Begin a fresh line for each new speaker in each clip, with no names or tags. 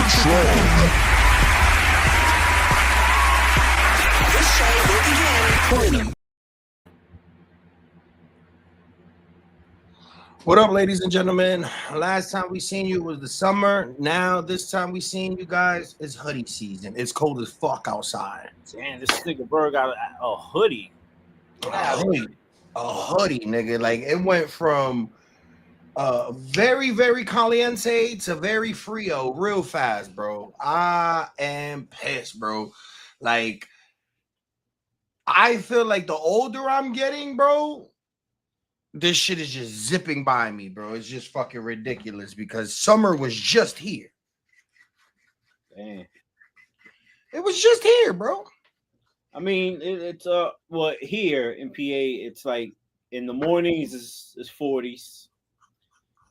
control.
This show will begin.
What up, ladies and gentlemen? Last time we seen you was the summer. Now, this time we seen you guys, it's hoodie season. It's cold as fuck outside.
Damn, this nigga Bird got a hoodie.
A hoodie, nigga. Like, it went from very, very caliente to very frio real fast, bro. I am pissed, bro. Like, I feel like the older I'm getting, bro, this shit is just zipping by me, bro. It's just fucking ridiculous because summer was just here.
Damn.
It was just here, bro.
I mean, it's well, here in PA, it's like in the mornings it's 40s,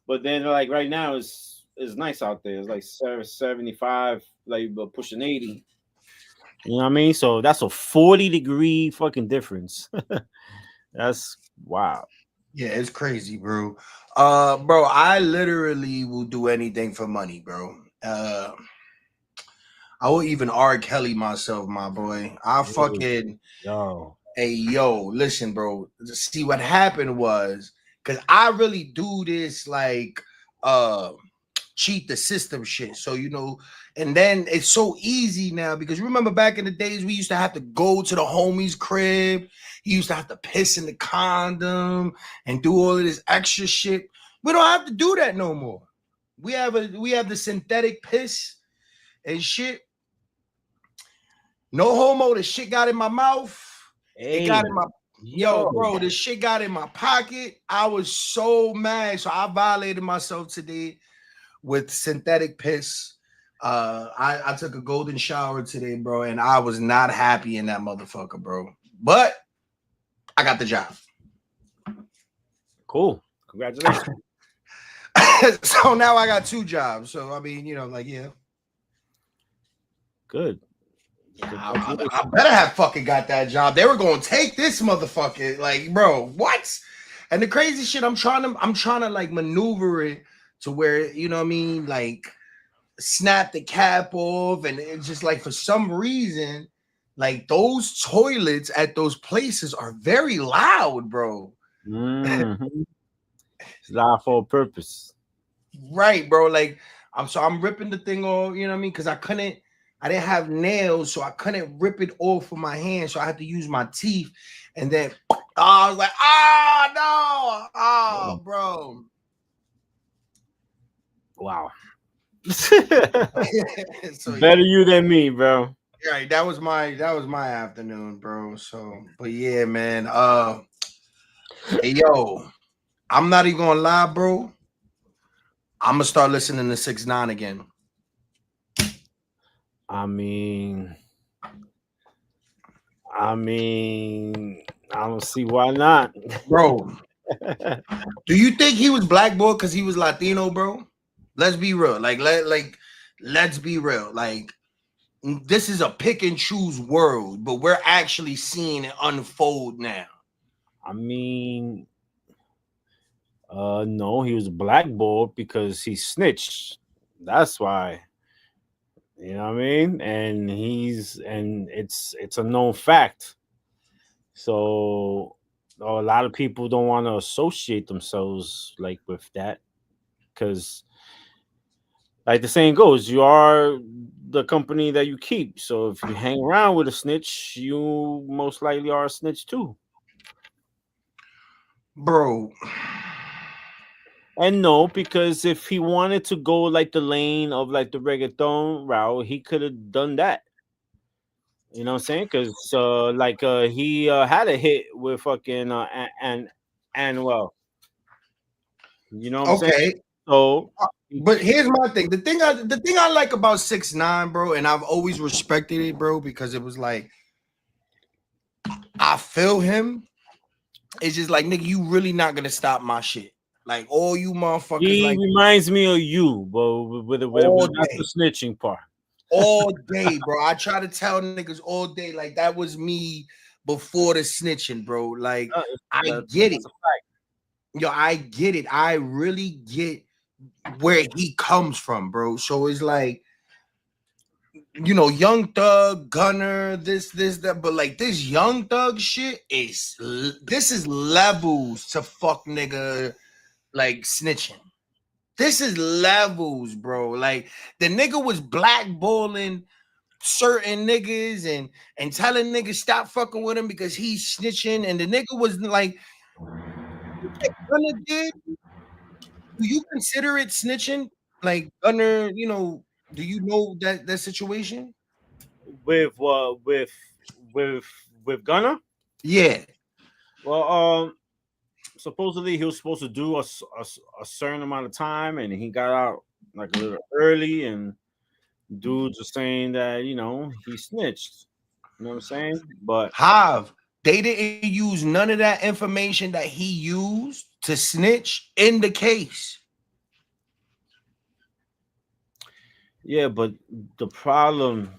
but then like right now it's nice out there. It's like 75, like pushing 80. You know what I mean? So that's a 40-degree fucking difference. That's wow.
Yeah, it's crazy, bro. Bro, I literally will do anything for money, bro. I will even R. Kelly myself, my boy. I fucking Hey, yo, listen, bro. See, what happened was because I really do this like cheat the system shit. So and then it's so easy now because remember back in the days we used to have to go to the homie's crib. He used to have to piss in the condom and do all of this extra shit. We don't have to do that no more. We have the synthetic piss and shit. No homo, the shit got in my mouth. It got in my bro, the shit got in my pocket. I was so mad. So I violated myself today with synthetic piss. I took a golden shower today, bro, and I was not happy in that motherfucker, bro. But I got the job.
Cool. Congratulations.
So now I got 2 jobs. So I mean, yeah.
Good.
I better have fucking got that job. They were gonna take this motherfucker, like, bro, what? And the crazy shit, I'm trying to like maneuver it to where, you know what I mean, like snap the cap off, and it's just like for some reason, like those toilets at those places are very loud, bro.
Mm-hmm. It's loud for a purpose,
right, bro? Like I'm ripping the thing off, you know what I mean? Because I didn't have nails, so I couldn't rip it off with my hand, so I had to use my teeth. And then I was like, no, bro.
Wow.
So,
better you than me, bro.
Right, that was my afternoon, bro. So, but yeah, man. Hey, yo, I'm not even gonna lie, bro. I'm gonna start listening to 6ix9ine again.
I mean, I don't see why not,
bro. Do you think he was blackballed because he was Latino, bro? Let's be real. Let's be real. Like, this is a pick and choose world, but we're actually seeing it unfold now.
I mean, no, he was blackballed because he snitched. That's why. You know what I mean? And it's a known fact. So a lot of people don't want to associate themselves like with that because, like the saying goes, you are the company that you keep. So if you hang around with a snitch, you most likely are a snitch too,
bro.
And no, because if he wanted to go like the lane of like the reggaeton route, he could have done that. You know what I'm saying? Because he had a hit with fucking and well, you know what I'm saying? So,
but here's my thing. The thing I like about 6ix9ine, bro, and I've always respected it, bro, because it was like I feel him. It's just like, nigga, you really not gonna stop my shit. Like all you motherfuckers.
He reminds me of you, but with the snitching part.
All day, bro. I try to tell niggas all day, like that was me before the snitching, bro. Like I get it. Yo, I get it. I really get where he comes from, bro. So it's like you know, Young Thug, Gunner, this, that, but like this Young Thug shit this is levels to fuck nigga like snitching. This is levels, bro. Like the nigga was blackballing certain niggas and telling niggas stop fucking with him because he's snitching, and the nigga was like, what Gunner did. Do you consider it snitching? Like Gunner, you know, do you know that situation?
with with with Gunner.
Yeah.
Well, supposedly he was supposed to do a certain amount of time, and he got out like a little early, and dudes are saying that he snitched. You know what I'm saying? But
Hav, they didn't use none of that information that he used to snitch in the case.
yeah, but the problem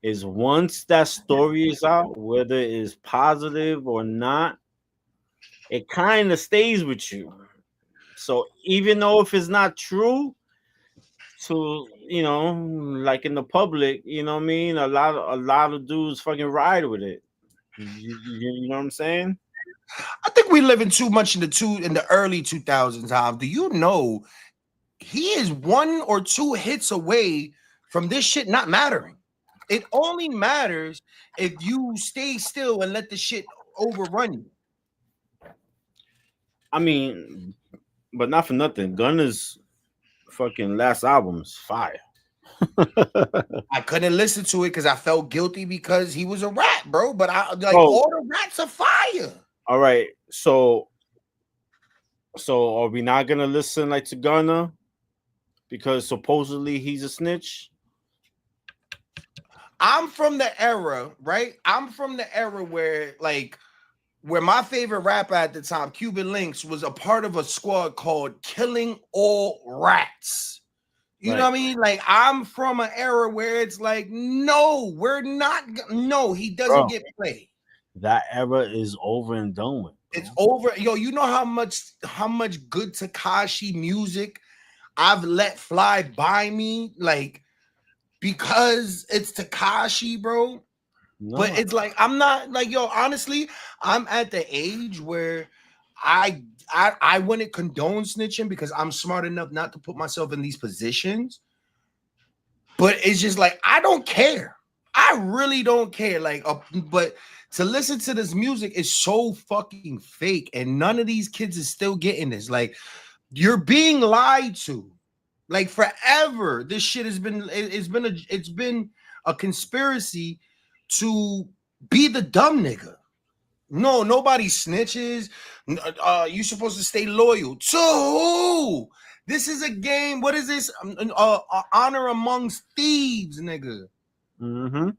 is once that story is out, whether it's positive or not, it kind of stays with you. So even though if it's not true, to like in the public, you know what I mean, a lot of dudes fucking ride with it. You know what I'm saying?
I think we living too much in the early 2000s, Hav. Do you know he is 1 or 2 hits away from this shit not mattering? It only matters if you stay still and let the shit overrun you.
I mean, but not for nothing. Gunna's fucking last album's fire.
I couldn't listen to it because I felt guilty because he was a rat, bro. But I like
Oh,
all the rats are fire.
all right. So are we not gonna listen like to Gunna because supposedly he's a snitch?
I'm from the era, right? I'm from the era where my favorite rapper at the time, Cuban Links, was a part of a squad called Killing All Rats. You know what I mean? Like I'm from an era where it's like, no, we're not. No, he doesn't get played.
That era is over and done with. Bro.
It's over. Yo, you know how much good Takashi music I've let fly by me, like because it's Takashi, bro.
No.
But it's like I'm not like, yo, honestly, I'm at the age where I wouldn't condone snitching because I'm smart enough not to put myself in these positions. But it's just like I don't care. I really don't care. Like, but to listen to this music is so fucking fake, and none of these kids is still getting this. Like, you're being lied to. Like forever, this shit has been. It's been a conspiracy to be the dumb nigga. No, nobody snitches. You're supposed to stay loyal to who? This is a game. What is this? Honor amongst thieves, nigga.
Mm-hmm.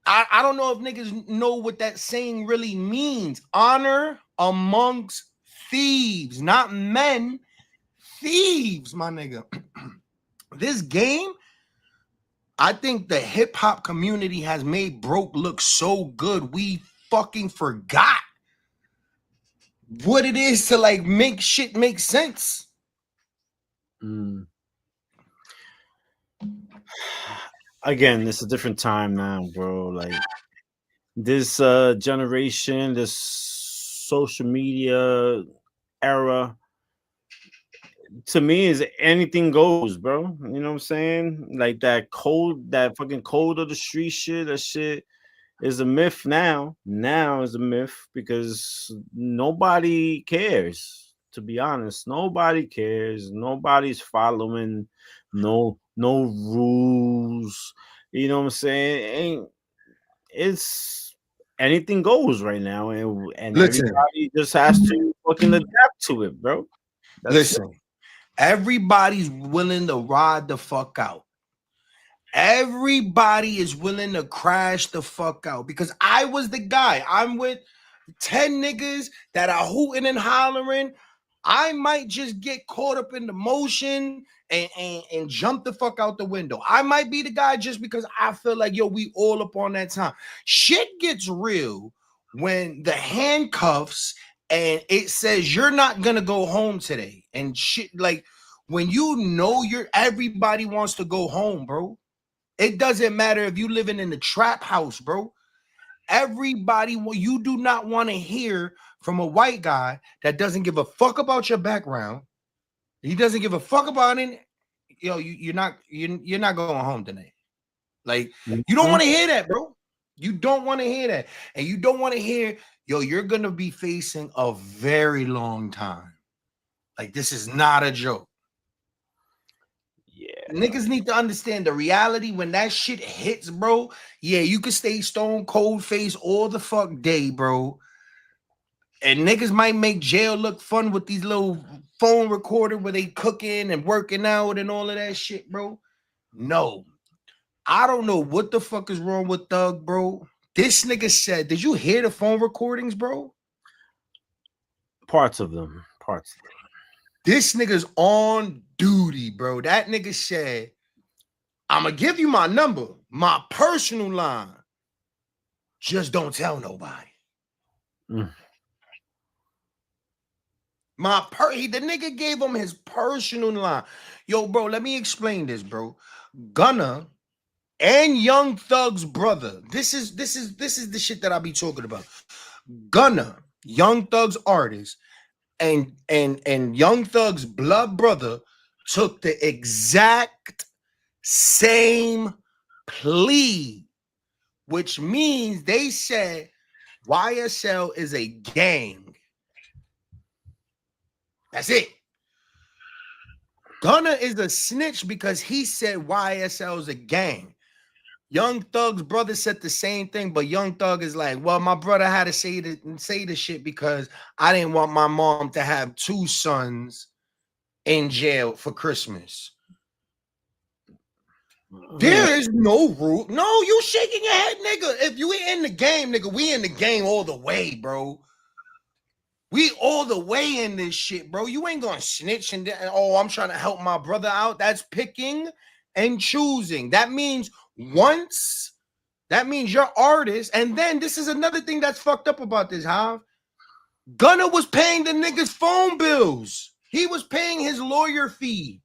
I don't know if niggas know what that saying really means. Honor amongst thieves, not men. Thieves, my nigga. This game, I think the hip hop community has made Broke look so good. We fucking forgot what it is to like make shit make sense.
Again, it's a different time now, bro. Like this generation, this social media era, to me is anything goes, bro. You know what I'm saying? Like that fucking code of the street shit, that shit is a myth now. Now is a myth because nobody cares. To be honest, nobody cares. Nobody's following no rules. You know what I'm saying? It's anything goes right now, and
Listen.
everybody just has to fucking adapt to it, bro.
Listen, everybody's willing to ride the fuck out. Everybody is willing to crash the fuck out because I was the guy. I'm with 10 niggas that are hooting and hollering. I might just get caught up in the motion and jump the fuck out the window. I might be the guy just because I feel like, yo, we all up on that time. Shit gets real when the handcuffs and it says you're not gonna go home today. And shit, like When you know everybody wants to go home, bro. It doesn't matter if you living in the trap house, bro. Everybody, you do not want to hear from a white guy that doesn't give a fuck about your background. He doesn't give a fuck about it. Yo, you're not going home tonight. Like, you don't want to hear that, bro. You don't want to hear that. And you don't want to hear, yo, you're going to be facing a very long time. Like, this is not a joke.
Yeah.
Niggas need to understand the reality when that shit hits, bro. Yeah, you can stay stone cold face all the fuck day, bro. And niggas might make jail look fun with these little phone recorder where they cooking and working out and all of that shit, bro. No. I don't know what the fuck is wrong with Thugg, bro. This nigga said, did you hear the phone recordings, bro?
Parts of them.
This nigga's on duty, bro. That nigga said, I'm going to give you my number, my personal line. Just don't tell nobody.
Mm.
The nigga gave him his personal line. Yo, bro, let me explain this, bro. Gunna and Young Thug's brother. This is the shit that I be talking about. Gunna, Young Thug's artist, and Young Thug's blood brother took the exact same plea, which means they said YSL is a gang. That's it. Gunna is a snitch because he said YSL is a gang. Young Thug's brother said the same thing, but Young Thug is like, well, my brother had to say the shit because I didn't want my mom to have two sons in jail for Christmas. There is no rule. No, you shaking your head, nigga. If you in the game, nigga, we in the game all the way, bro. We all the way in this shit, bro. You ain't gonna snitch and oh, I'm trying to help my brother out. That's picking and choosing. That means you're artist. And then this is another thing that's fucked up about this, Hav. Gunna was paying the niggas phone bills. He was paying his lawyer fee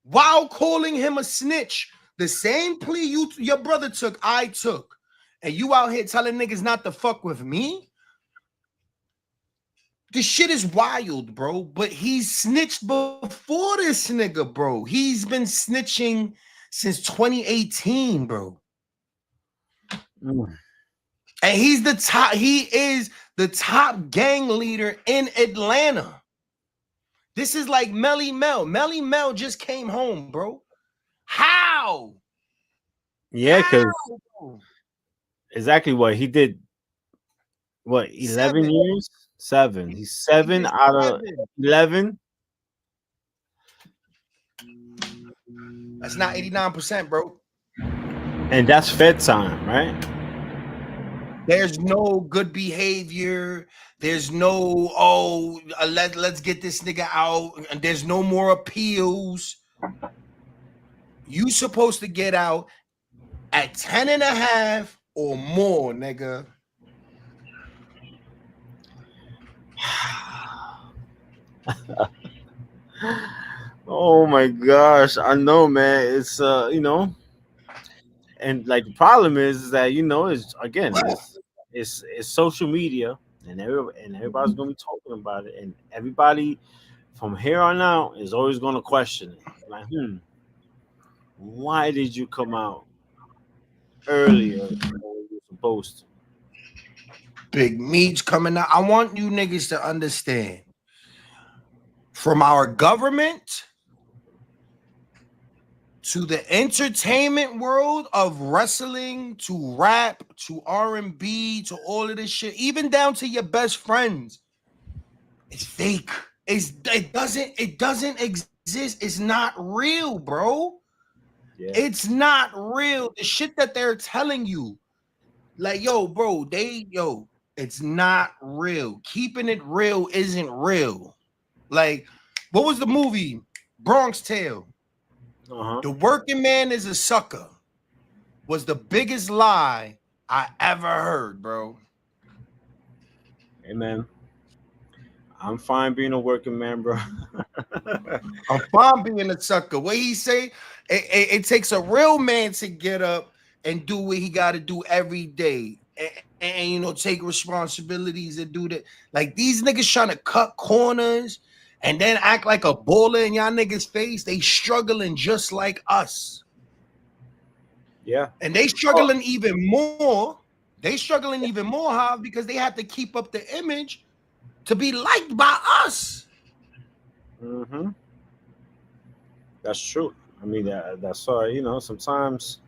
while calling him a snitch. The same plea your brother took, I took. And you out here telling niggas not to fuck with me? This shit is wild, bro. But he's snitched before this nigga, bro. He's been snitching since 2018, bro. And he's the top. He is the top gang leader in Atlanta. This is like Melly Mel. Melly Mel just came home, bro. How?
Yeah, because exactly what he did. What, 11 years? 7. He's 7 out of 11.
That's not 89%, bro.
And that's Fed time, right?
There's no good behavior. There's no, let's get this nigga out. And there's no more appeals. You supposed to get out at 10 and a half or more, nigga.
Oh my gosh, I know, man. It's and like the problem is that it's again it's social media, and everybody's gonna be talking about it, and everybody from here on out is always gonna question it. Like, why did you come out earlier than you were supposed to?
Big Meats coming out. I want you niggas to understand. From our government to the entertainment world of wrestling to rap to R&B to all of this shit, even down to your best friends, it's fake. It doesn't exist. It's not real, bro. Yeah. It's not real. The shit that they're telling you, like, yo, bro, it's not real. Keeping it real isn't real. Like, what was the movie? Bronx Tale. The working man is a sucker was the biggest lie I ever heard, bro.
Hey, man. I'm fine being a working man, bro.
I'm fine being a sucker. What he say? It takes a real man to get up and do what he got to do every day, and you know, take responsibilities and do that. Like these niggas trying to cut corners and then act like a baller in y'all niggas' face. They struggling just like us.
Yeah.
And they struggling even more. They struggling even more, Hav, because they have to keep up the image to be liked by us.
Mm-hmm. That's true. I mean, that's you know, sometimes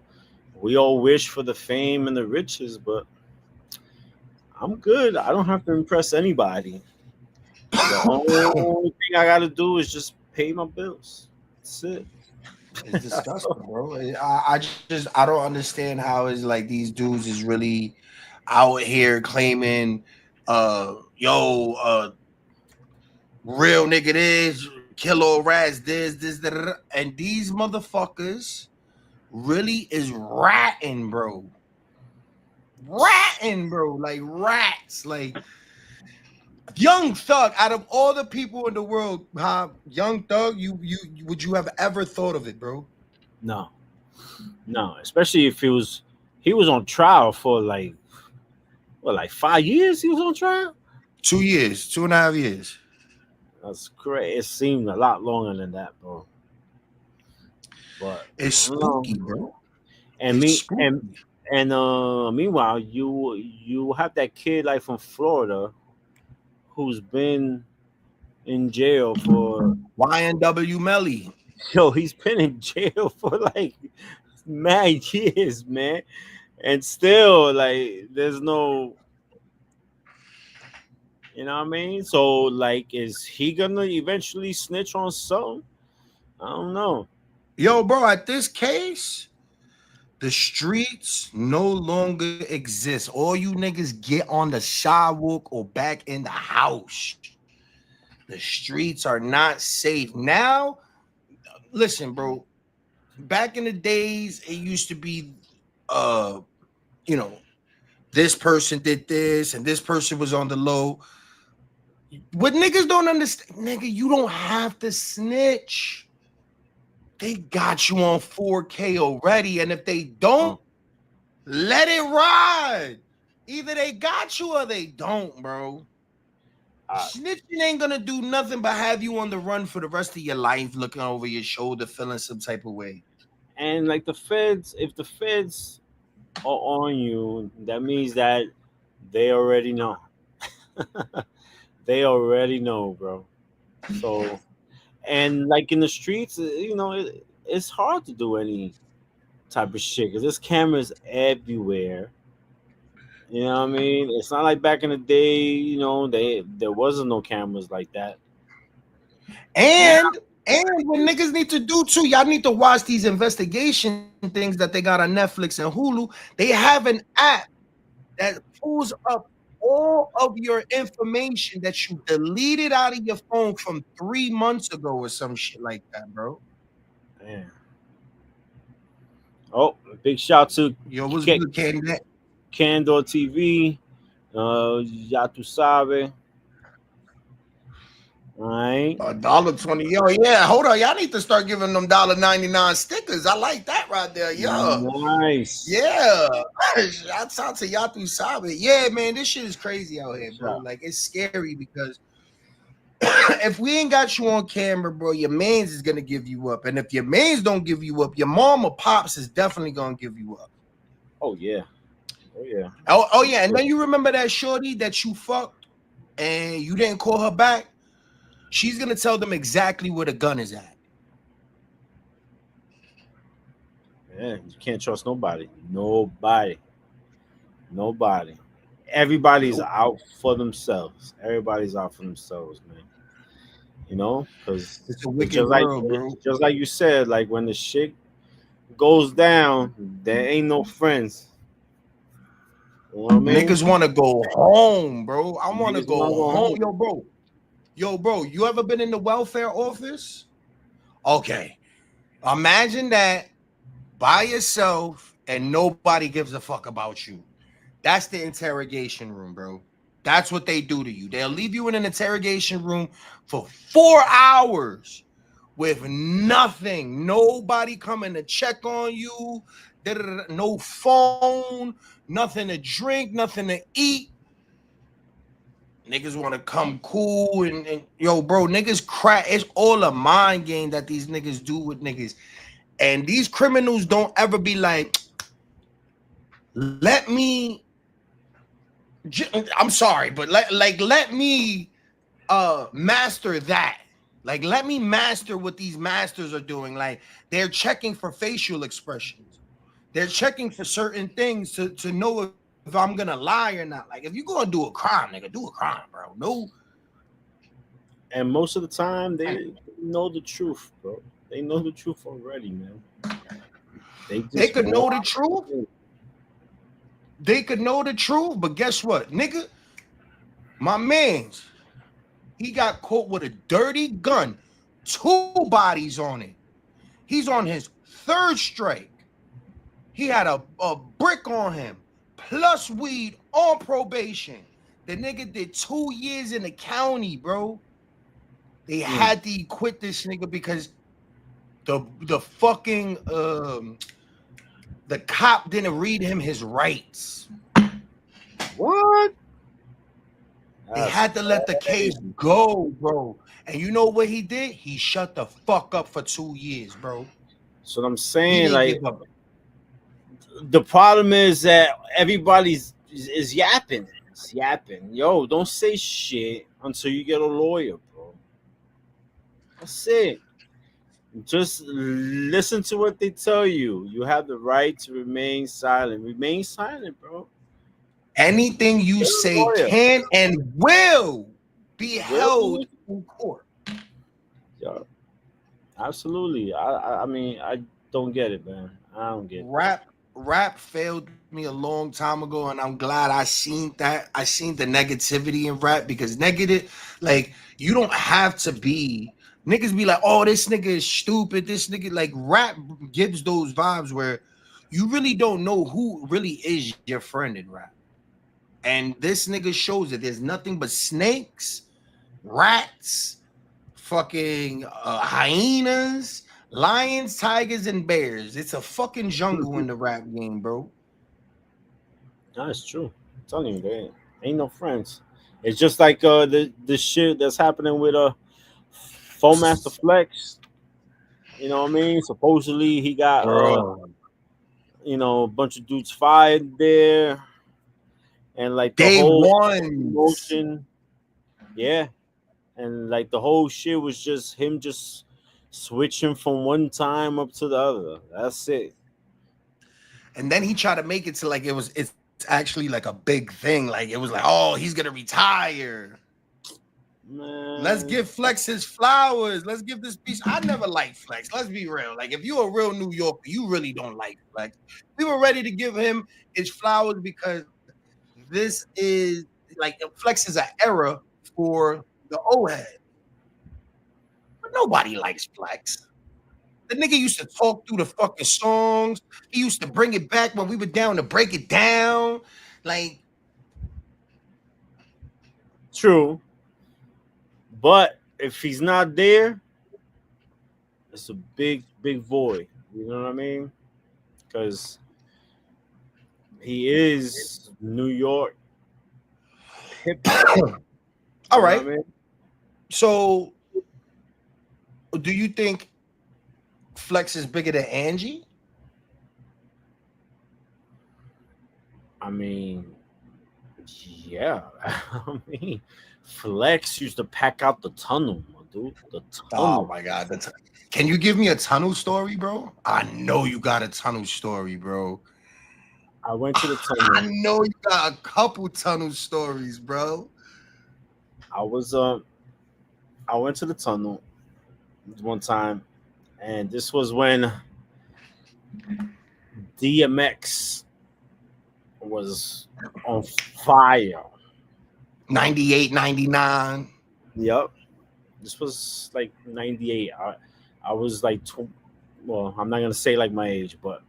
we all wish for the fame and the riches, but I'm good. I don't have to impress anybody. The only thing I got to do is just pay my bills. That's it.
It's
That's
disgusting,
all.
bro. I don't understand how it's like these dudes is really out here claiming real nigga this, kilo rats this, that, and these motherfuckers really is ratting, bro. Ratting, bro, like rats. Like Young Thug, out of all the people in the world, Young Thug, you would you have ever thought of it, bro?
No, no, especially if he was on trial for like what, like 5 years. He was on trial.
2 years, 2.5 years.
That's great. It seemed a lot longer than that, bro. But
It's
I don't know.
spooky, bro.
And
It's
me
spooky.
and meanwhile, you have that kid like from Florida who's been in jail for
YNW Melly.
yo. He's been in jail for like mad years, man, and still like there's no. You know what I mean? So, like, is he gonna eventually snitch on something? I don't know.
Yo, bro, at this case, the streets no longer exist. All you niggas get on the sidewalk or back in the house. The streets are not safe. Now, listen, bro, back in the days, it used to be you know, this person did this and this person was on the low. What niggas don't understand, nigga, you don't have to snitch. They got you on 4K already. And if they don't,
Oh,
let it ride. Either they got you or they don't, bro.
uh,
Snitching ain't gonna do nothing but have you on the run for the rest of your life, looking over your shoulder, feeling some type of way.
and like the feds, if the feds are on you, that means that they already know. They already know, bro. So, and like in the streets, you know, it's hard to do any type of shit because there's cameras everywhere. You know what I mean? It's not like back in the day, you know, there wasn't no cameras like that. Now,
And what niggas need to do too, y'all need to watch these investigation things that they got on Netflix and Hulu. They have an app that pulls up all of your information that you deleted out of your phone from 3 months ago or some shit like that, bro.
man. Oh, big shout to
Yo, what's
K-
good, Candy?
Candor TV. Ya tu sabe. All right.
$1.20. Yo, yeah, hold on. Y'all need to start giving them $1.99 stickers. I like that right there. Yo.
Nice.
Yeah. Shouts out to Yatu Sabe. Yeah, man, this shit is crazy out here, bro.
Shout.
Like, it's scary because if we ain't got you on camera, bro, your mans is gonna give you up. And if your mans don't give you up, your mom or pops is definitely gonna give you up.
Oh yeah. Oh yeah.
Oh yeah. And then you remember that shorty that you fucked and you didn't call her back? She's gonna tell them exactly where the gun is at.
Yeah, you can't trust nobody. Nobody. Nobody. Everybody's
Nope.
out for themselves. Everybody's out for themselves, man. You know, because
It's a
it's
wicked world, bro.
just like you said, like when the shit goes down, there ain't no friends. You know what I mean?
Niggas want to go home, bro. I want to
Niggas wanna
go
go
home.
home.
Yo, bro, you ever been in the welfare office? Okay. Imagine that by yourself and nobody gives a fuck about you. That's the interrogation room, bro. That's what they do to you. They'll leave you in an interrogation room for 4 hours with nothing. Nobody coming to check on you. No phone, nothing to drink, nothing to eat. Niggas want to come cool and yo, bro, niggas crack. It's all a mind game that these niggas do with niggas. And these criminals don't ever be like, let me, I'm sorry, but let me master that. Like, let me master what these masters are doing. Like, they're checking for facial expressions. They're checking for certain things to know if I'm gonna lie or not. Like, if you're gonna do a crime, nigga, do a crime, bro. No.
And most of the time, they know the truth, bro. They know the truth already, man.
They could know the truth. They could know the truth, but guess what, nigga? My man's, he got caught with a dirty gun, 2 bodies on it. He's on his 3rd strike. He had a brick on him, plus weed on probation. The nigga did 2 years in the county, bro. They had to quit this nigga because the fucking the cop didn't read him his rights.
What?
They had to let the case go, bro. And you know what he did? He shut the fuck up for 2 years, bro.
So I'm saying, like, the problem is that everybody's is yapping. It's yapping. Yo, don't say shit until you get a lawyer, bro. That's it. Just listen to what they tell you. You have the right to remain silent. Remain silent, bro.
Anything you say can and will be held in court.
Yeah, absolutely. I mean, I don't get it, man. I don't get it.
Rap failed me a long time ago, and I'm glad I seen that. I seen the negativity in rap because negative, like, you don't have to be. Niggas be like, oh, this nigga is stupid. This nigga, like, rap gives those vibes where you really don't know who really is your friend in rap. And this nigga shows that there's nothing but snakes, rats, fucking hyenas, lions, tigers, and bears. It's a fucking jungle in the rap game, bro.
That's true. I'm telling you, there ain't no friends. It's just like the shit that's happening with Phone Master Flex. You know what I mean? Supposedly he got a bunch of dudes fired there, and like the whole motion, yeah, and like the whole shit was just him just switching from one time up to the other. That's it.
And then he tried to make it to like it's actually like a big thing. Like it was like, oh, he's gonna retire. Man. Let's give Flex his flowers. Let's give this piece. I never liked Flex. Let's be real. Like, if you're a real New Yorker, you really don't like Flex. We were ready to give him his flowers because this is like Flex is an era for the old head. But nobody likes Flex. The nigga used to talk through the fucking songs. He used to bring it back when we were down to break it down. Like,
true. But if he's not there, it's a big, big void. You know what I mean? Because he is New York hip hop.
All right. I mean? So, do you think Flex is bigger than Angie?
I mean, yeah. I mean, Flex used to pack out the tunnel, dude. The tunnel.
Oh my god! Can you give me a tunnel story, bro? I know you got a tunnel story, bro.
I went to the tunnel.
I know you got a couple tunnel stories, bro.
I went to the tunnel one time, and this was when DMX was on fire.
98, 99.
Yep. This was like 98. I was like, well, I'm not going to say like my age, but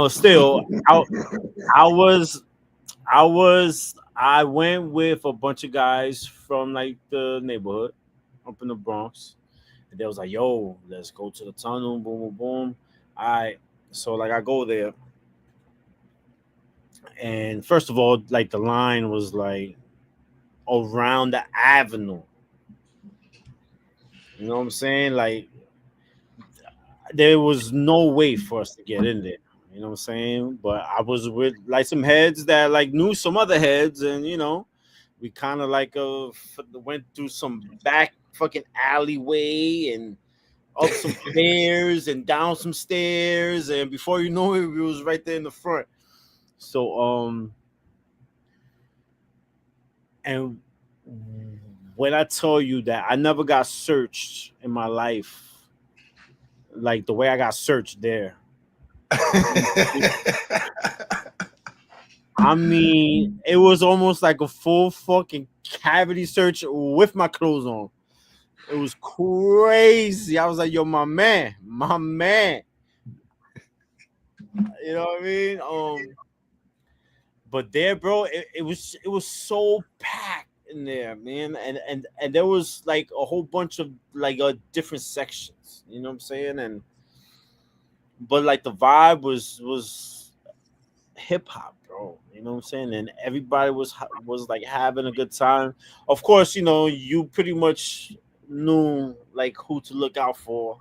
still, I went with a bunch of guys from like the neighborhood up in the Bronx, And they was like, "Yo, let's go to the tunnel." Boom, boom, boom. I so like I go there, and first of all, like the line was like around the avenue. You know what I'm saying? Like there was no way for us to get in there. You know what I'm saying? But I was with like some heads that like knew some other heads, and we kind of like went through some back fucking alleyway and up some stairs and down some stairs, and before you know it, we was right there in the front. So and when I tell you that I never got searched in my life like the way I got searched there. I mean, it was almost like a full fucking cavity search with my clothes on. It was crazy. I was like, yo, my man, my man. You know what I mean? But there, bro, it was so packed in there, man. And there was like a whole bunch of like different sections. You know what I'm saying? And but like the vibe was hip hop, bro. You know what I'm saying? And everybody was like having a good time. Of course, you pretty much knew like who to look out for.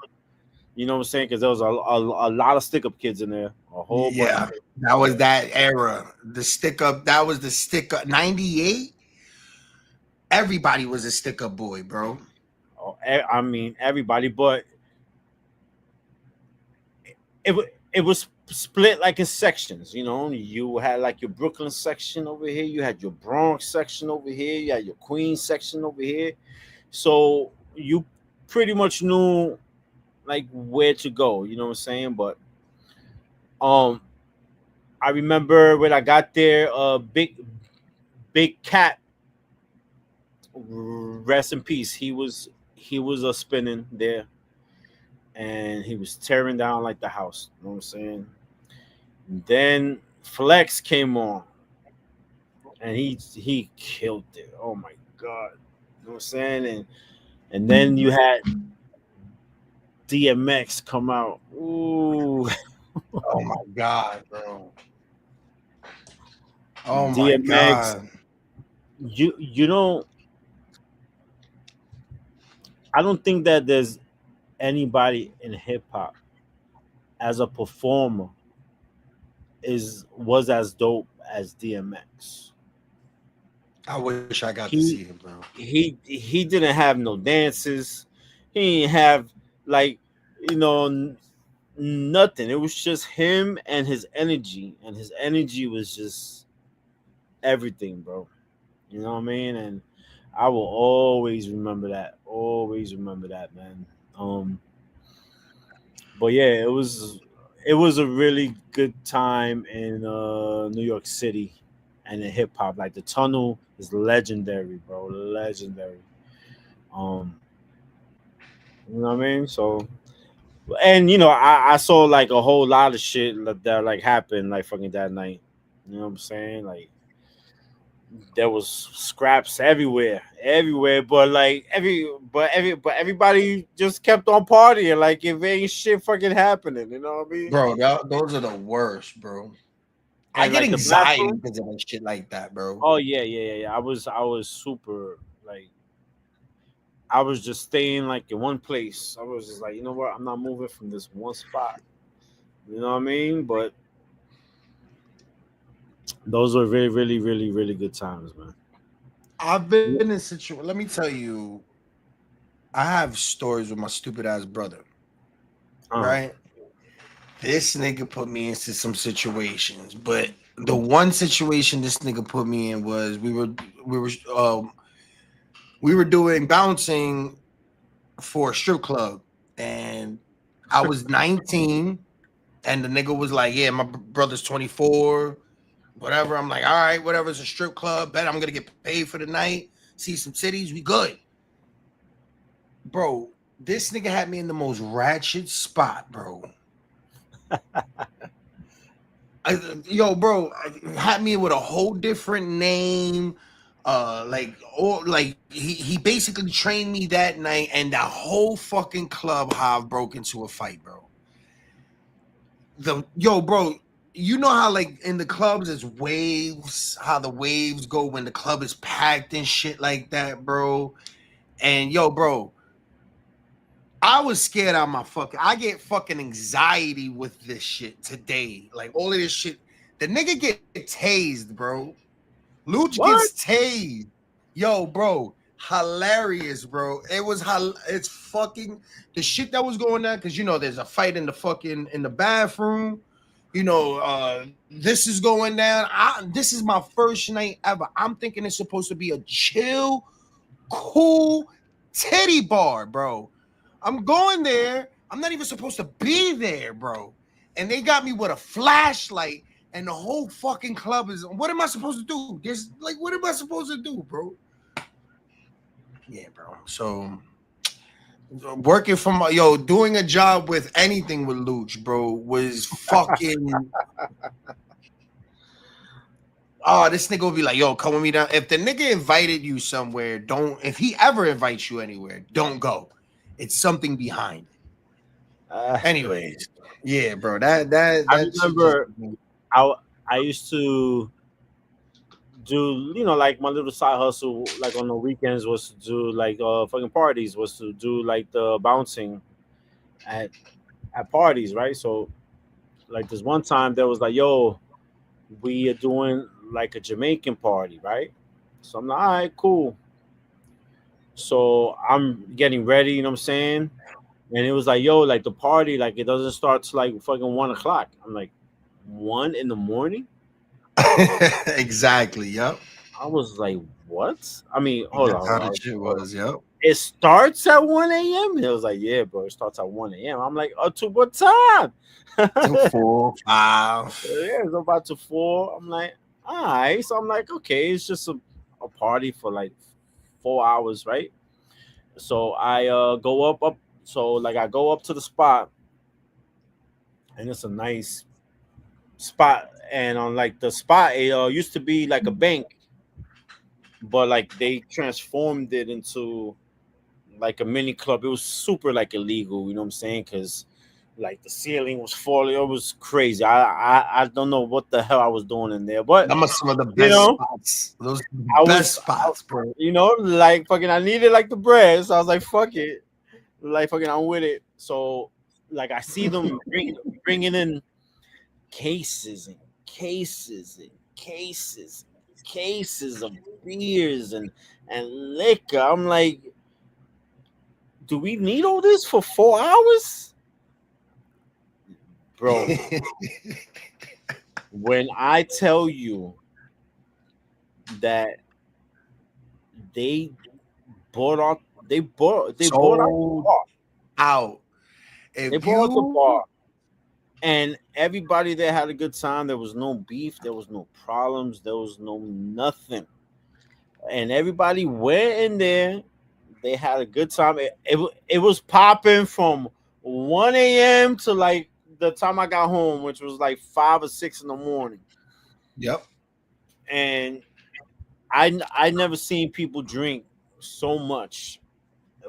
You know what I'm saying? Because there was a lot of stick up kids in there, a whole bunch.
Yeah, that was that era. The stick up. That was the stick up. 98. Everybody was a stick up boy, bro.
I mean everybody, but it was split like in sections. You had like your Brooklyn section over here, you had your Bronx section over here, you had your Queens section over here. So you pretty much knew like where to go. You know what I'm saying? But um, I remember when I got there, big cat, rest in peace. He was spinning there, and he was tearing down like the house. You know what I'm saying? Then Flex came on, and he killed it. Oh my god, you know what I'm saying? And then you had DMX come out. Ooh,
Oh my god, bro. Oh my
DMX.
god.
You don't. I don't think that there's anybody in hip hop as a performer was as dope as DMX.
I wish I got to
He
see him, bro.
he didn't have no dances. He didn't have like nothing. It was just him and his energy, and his energy was just everything, bro. You know what I mean? And I will always remember that. Always remember that, man. But yeah, it was a really good time in New York City and in hip hop. Like the tunnel is legendary, bro. Legendary. Um, you know what I mean? So and I saw like a whole lot of shit that like happened like fucking that night. You know what I'm saying? Like there was scraps everywhere, everywhere. But like but everybody just kept on partying. Like if ain't shit fucking happening, you know what I mean?
Bro, those are the worst, bro. I
And
get
like the
anxiety
bathroom.
because of that shit like that, bro.
Oh yeah, yeah, yeah, yeah. I was super like I was just staying like in one place. I was just like, you know what? I'm not moving from this one spot. You know what I mean? But those were really, really, really, really good times, man.
I've been in situation. Let me tell you, I have stories with my stupid ass brother,
Uh,
right? This nigga put me into some situations, but the one situation this nigga put me in was we were doing bouncing for a strip club, and I was 19, and the nigga was like, "Yeah, my brother's 24, whatever." I'm like, "All right, whatever. It's a strip club. Bet I'm gonna get paid for the night. See some titties. We good, bro." This nigga had me in the most ratchet spot, bro. Yo, bro, had me with a whole different name. like he basically trained me that night, and the whole fucking club how I broke into a fight, bro. Bro, you know how like in the clubs there's waves, how the waves go when the club is packed and shit like that, bro. And bro, I was scared out of my I get fucking anxiety with this shit today. Like all of this shit. The nigga get tased, bro. Luch
What?
gets tased. Bro, hilarious, bro. It's fucking the shit that was going on, because there's a fight in the bathroom. This is going down. This is my first night ever. I'm thinking it's supposed to be a chill, cool titty bar, bro. I'm going there. I'm not even supposed to be there, bro. And they got me with a flashlight, and the whole fucking club is. What am I supposed to do? What am I supposed to do, bro? Yeah, bro. So working from doing a job with anything with Luch, bro, was fucking. Oh, this nigga will be like, come with me down. If the nigga invited you somewhere, don't. If he ever invites you anywhere, don't go. It's something behind it. Anyways, yeah, bro.
I remember I used to do, like my little side hustle, like on the weekends was to do like fucking parties, was to do like the bouncing at parties, right? So like this one time there was like, we are doing like a Jamaican party, right? So I'm like, all right, cool. So I'm getting ready, you know what I'm saying? And it was like, like the party, like it doesn't start till like fucking 1 o'clock. I'm like, 1 in the morning?
Exactly. Yep.
I was like, what? I mean, hold
That's how the
on.
shit was. Yep.
It starts at 1 a.m. It was like, yeah, bro, it starts at 1 a.m. I'm like, to what time?
4, 5.
Yeah, it's about to 4. I'm like, all right. So I'm like, okay, it's just a party for like 4 hours, right? So I go up. So like I go up to the spot, and it's a nice spot. And on like the spot, it used to be like a bank, but like they transformed it into like a mini club. It was super like illegal, you know what I'm saying? Because like the ceiling was falling. It was crazy. I don't know what the hell I was doing in there, but
That must have been the
you
best
know,
spots. Those
I
best
was,
spots, bro.
like fucking, I needed like the bread, so I was like, fuck it, like fucking, I'm with it. So like I see them bringing in cases and cases and cases of beers and liquor. I'm like, do we need all this for 4 hours, bro? When I tell you that they bought out, they bought out the
Sold
bar.
out.
They
If
bought out the
you
bar, and everybody there had a good time. There was no beef. There was no problems. There was no nothing. And everybody went in there. They had a good time. It was popping from 1 a.m. to like the time I got home, which was like 5 or 6 in the morning.
Yep.
And I never seen people drink so much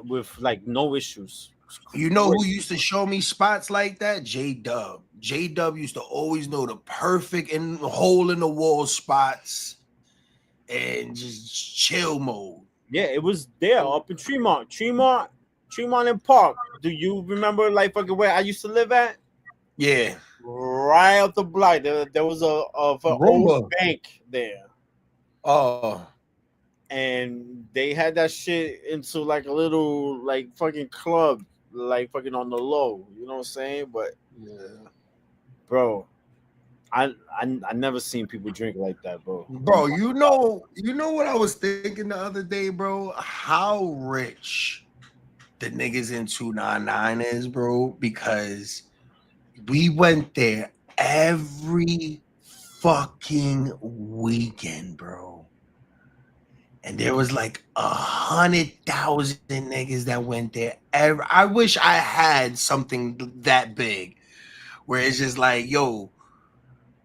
with like no issues.
You know who used to show me spots like that? J-Dub. J-Dub used to always know the perfect hole in the wall spots and just chill mode.
Yeah, it was there up in Tremont and Park. Do you remember like fucking where I used to live at?
Yeah.
Right up the block. There was a old bank there.
Oh.
And they had that shit into like a little like fucking club, like fucking on the low. You know what I'm saying? But
yeah,
bro, I never seen people drink like that, bro.
Bro, you know what I was thinking the other day, bro? How rich the niggas in 299 is, bro, because we went there every fucking weekend, bro. And there was like 100,000 niggas that went there. I wish I had something that big where it's just like,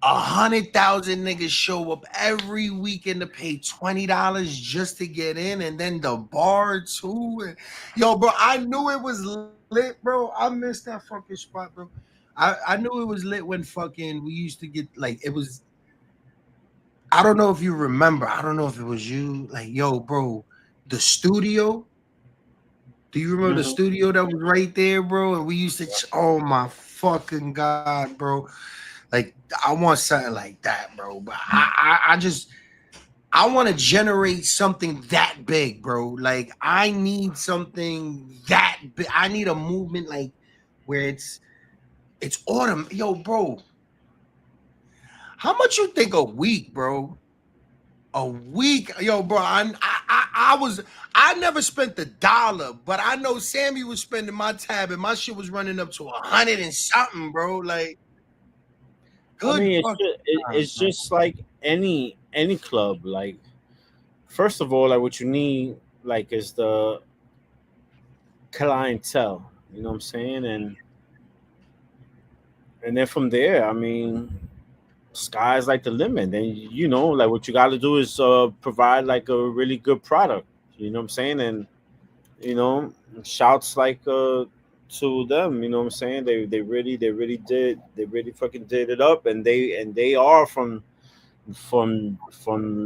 100,000 niggas show up every weekend to pay $20 just to get in, and then the bar too. Yo, bro, I knew it was lit, bro. I missed that fucking spot, bro. I knew it was lit when fucking we used to get like it was. I don't know if you remember. I don't know if it was you. Like, yo, bro, the studio. Do you remember the
Mhm.
studio that was right there, bro? And we used to. Oh my fucking god, bro! Like, I want something like that, bro. But I just I want to generate something that big, bro. Like, I need something that big. I need a movement like where it's autumn. Yo, bro, how much you think a week, bro? A week, yo, bro. I was I never spent the dollar, but I know Sammy was spending my tab, and my shit was running up to 100 and something, bro. Like,
I
good
mean,
fucking times,
it's
man.
just like any club. Like, first of all, like what you need, like, is the clientele. You know what I'm saying? And then from there, I mean, sky's like the limit. Then like what you got to do is provide like a really good product. You know what I'm saying? And you know, shouts like to them. You know what I'm saying? They really fucking did it up, and they are from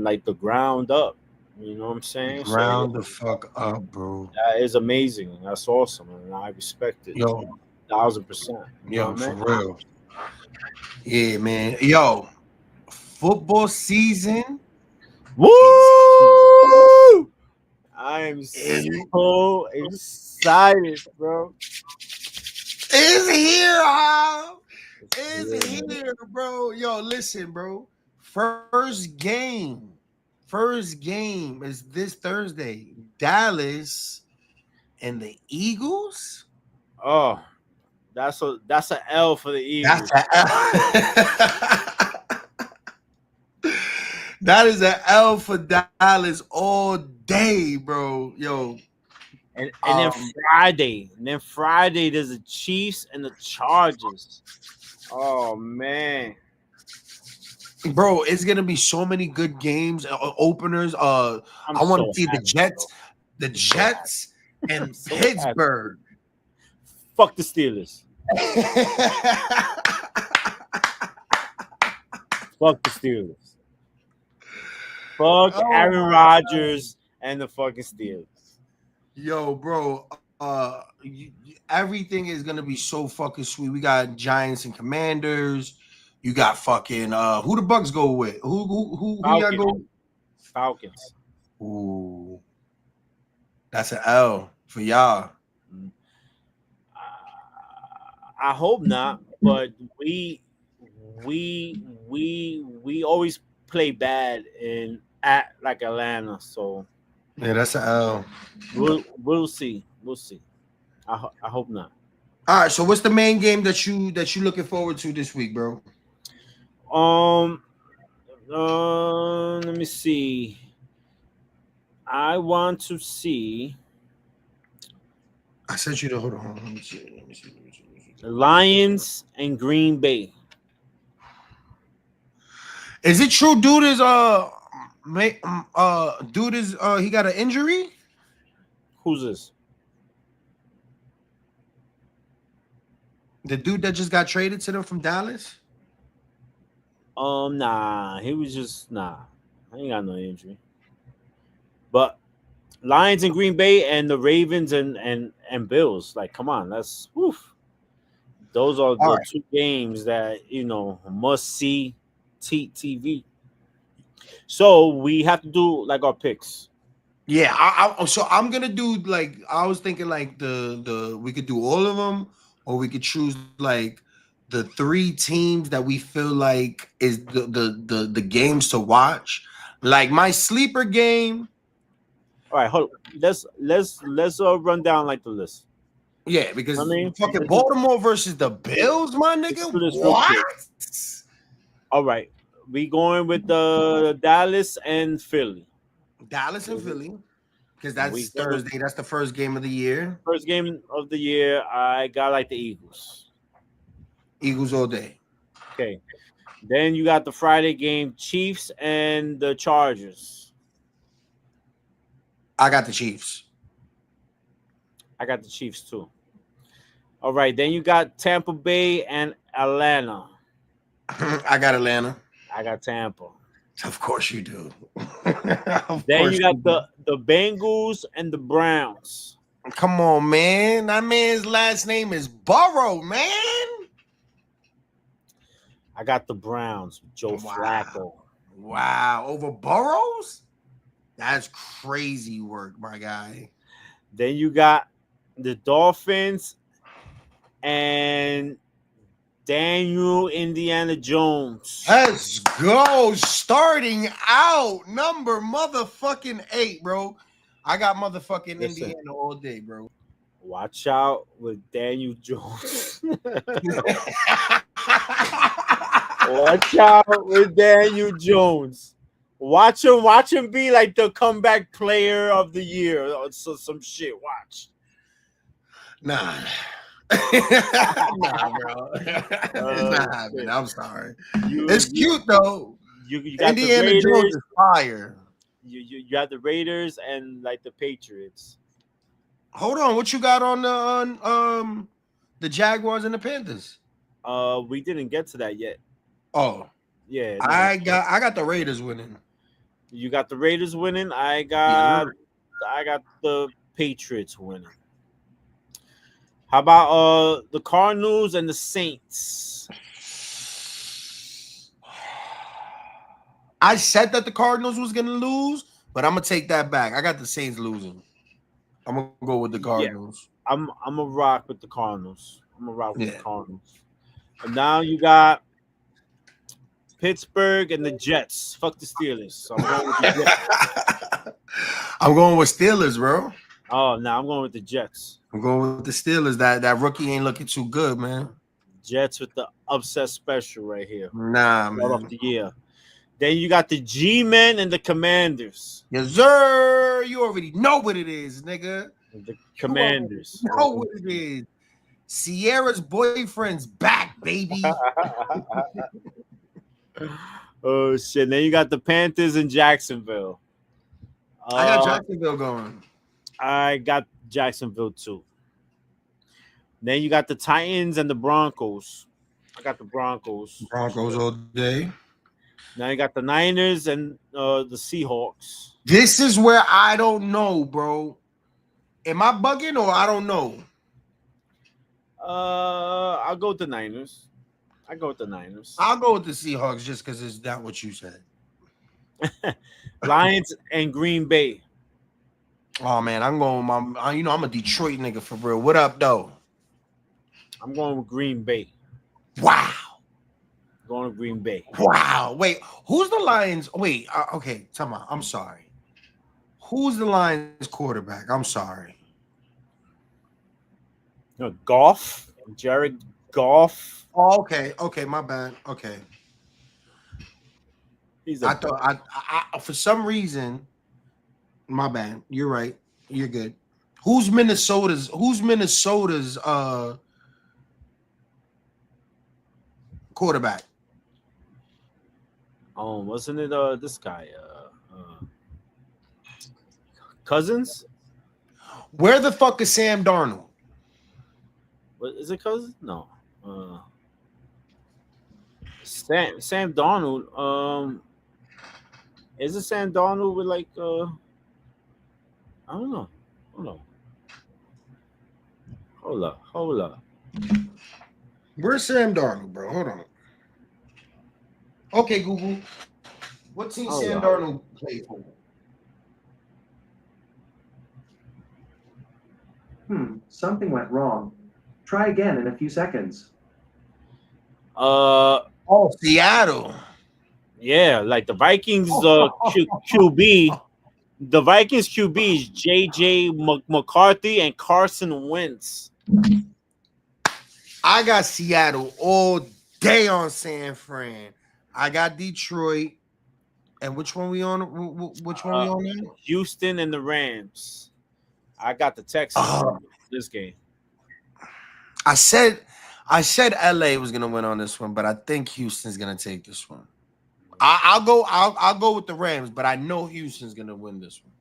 like the ground up. You know what I'm saying? So
Ground the fuck up, bro.
that is amazing. That's awesome, and I respect it
Yo,
1000%. You know
yo,
what I
for
mean?
real. Yeah, man. Yo, football season is
Woo! I am
is
so excited, bro.
is here, huh?
It's
Is
here, man.
here, bro. Yo, listen, bro. First game is this Thursday. Dallas and the Eagles.
Oh, that's a L for the
That's
Eagles.
a that is an L for Dallas all day, bro. Yo,
And then
um,
Friday there's the Chiefs and the Chargers. Oh man,
bro, it's gonna be so many good games, openers.
I'm
I want to
so
see
happy, bro.
The
I'm so happy.
Jets, and
So happy.
Pittsburgh.
Fuck the Steelers. Fuck the Steelers. Fuck
Oh
Aaron
my god,
Rodgers and the fucking Steelers.
yo, bro. Everything is gonna be so fucking sweet. We got Giants and Commanders. You got fucking who the Bucks go with? Who y'all
Falcons.
go?
Falcons.
Ooh, that's an L for y'all.
Mm. I hope not, but we always play bad in at like Atlanta, so
Yeah, that's an L.
we'll see. We'll see. I hope not.
All right, so what's the main game that you looking forward to this week, bro?
Um let me see. I want to see
I sent you the hold on. Let me see. Let me see. Let me see. Let me see.
the Lions and Green Bay.
Is it true, dude? Is dude is he got an injury?
Who's this?
The dude that just got traded to them from Dallas.
Nah, he was just nah. I ain't got no injury. But Lions and Green Bay and the Ravens and Bills. Like, come on, that's woof. Those are
All
the
right.
two games that must see TV. So we have to do like our picks.
Yeah, so I'm gonna do like I was thinking like the we could do all of them, or we could choose like the three teams that we feel like is the games to watch. Like my sleeper game,
All right, hold. Let's run down like the list.
yeah,
I
because
mean,
fucking Baltimore versus the Bills, my
let's
nigga.
do this real
What?
quick. All right, we going with the Dallas and Philly.
Dallas and Philly, because
And
that's
we gonna
Thursday. That's the first game of the year.
first game of the year. I got like the Eagles.
Eagles all day.
Okay. Then you got the Friday game, Chiefs and the Chargers.
I got the Chiefs.
I got the Chiefs too. All right, then you got Tampa Bay and Atlanta.
I got Atlanta.
I got Tampa.
Of course you do.
Then you got the Bengals and the Browns.
Come on, man. That man's last name is Burrow, man.
I got the Browns. Joe Flacco.
Wow. Over Burrows? That's crazy work, my guy.
Then you got the Dolphins and Daniel Indiana Jones.
Let's go. Starting out, number motherfucking 8, bro. I got motherfucking
Listen.
Indiana all day, bro.
Watch out with Daniel Jones. Watch out with Daniel Jones. Watch him be like the comeback player of the year. So some shit. Watch.
Nah. Nah, bro. It's not happening. I'm sorry. It's cute though.
You got
Indiana
the Raiders.
Jones is fire.
You got the Raiders and like the Patriots.
Hold on, what you got on the Jaguars and the Panthers?
We didn't get to that yet.
Oh,
Yeah,
I got the Raiders winning.
You got the Raiders winning. I got the Patriots winning. How about the Cardinals and the Saints?
I said that the Cardinals was gonna lose, but I'm gonna take that back. I got the Saints losing. I'm gonna go with the Cardinals.
Yeah, I'm a rock with the Cardinals. I'm a rock with the Cardinals. And now you got Pittsburgh and the Jets. Fuck the Steelers. So I'm going with the Jets.
I'm going with Steelers, bro.
Oh, no, I'm going with the Jets.
I'm going with the Steelers. That rookie ain't looking too good, man.
Jets with the upset special right here.
Nah, man.
Start off the year. Then you got the G-Men and the Commanders.
Yes, sir. You already know what it is, nigga.
The Commanders.
You know what it is. Sierra's boyfriend's back, baby.
Oh, shit. Then you got the Panthers and Jacksonville.
I got Jacksonville going.
I got Jacksonville too. Then you got the Titans and the Broncos. I got the Broncos.
Broncos all day.
Now you got the Niners and the Seahawks.
This is where I don't know, bro. Am I bugging or I don't know?
I'll go with the Niners. I'll go with the
Seahawks just because it's not what you said.
Lions and Green Bay.
Oh man, I'm going with I'm a Detroit nigga for real. What up, though?
I'm going with Green Bay.
Wow.
Going to Green Bay.
Wow. Wait, who's the Lions? Wait, okay, tell me. I'm sorry. Who's the Lions quarterback? I'm sorry.
No, Goff. Jared Goff.
Oh, okay, my bad. Okay. I thought I for some reason, my bad. You're right. You're good. Who's Minnesota's quarterback?
Oh, wasn't it this guy? Cousins?
Where the fuck is Sam Darnold?
What is it, Cousins? No. Sam Darnold. Is it Sam Darnold with like I don't know. Hold up.
Where's Sam Darnold, bro? Hold on. Okay, Google. What team Sam Darnold played for?
Something went wrong. Try again in a few seconds.
Seattle.
Yeah, like the Vikings QB. The Vikings QB is J.J. McCarthy and Carson Wentz.
I got Seattle all day on San Fran. I got Detroit. And which one we on? Which one we on now?
Houston and the Rams. I got the Texans in this game.
I said I said LA was gonna win on this one, but I think Houston's gonna take this one. I'll go with the Rams, but I know Houston's gonna win this one.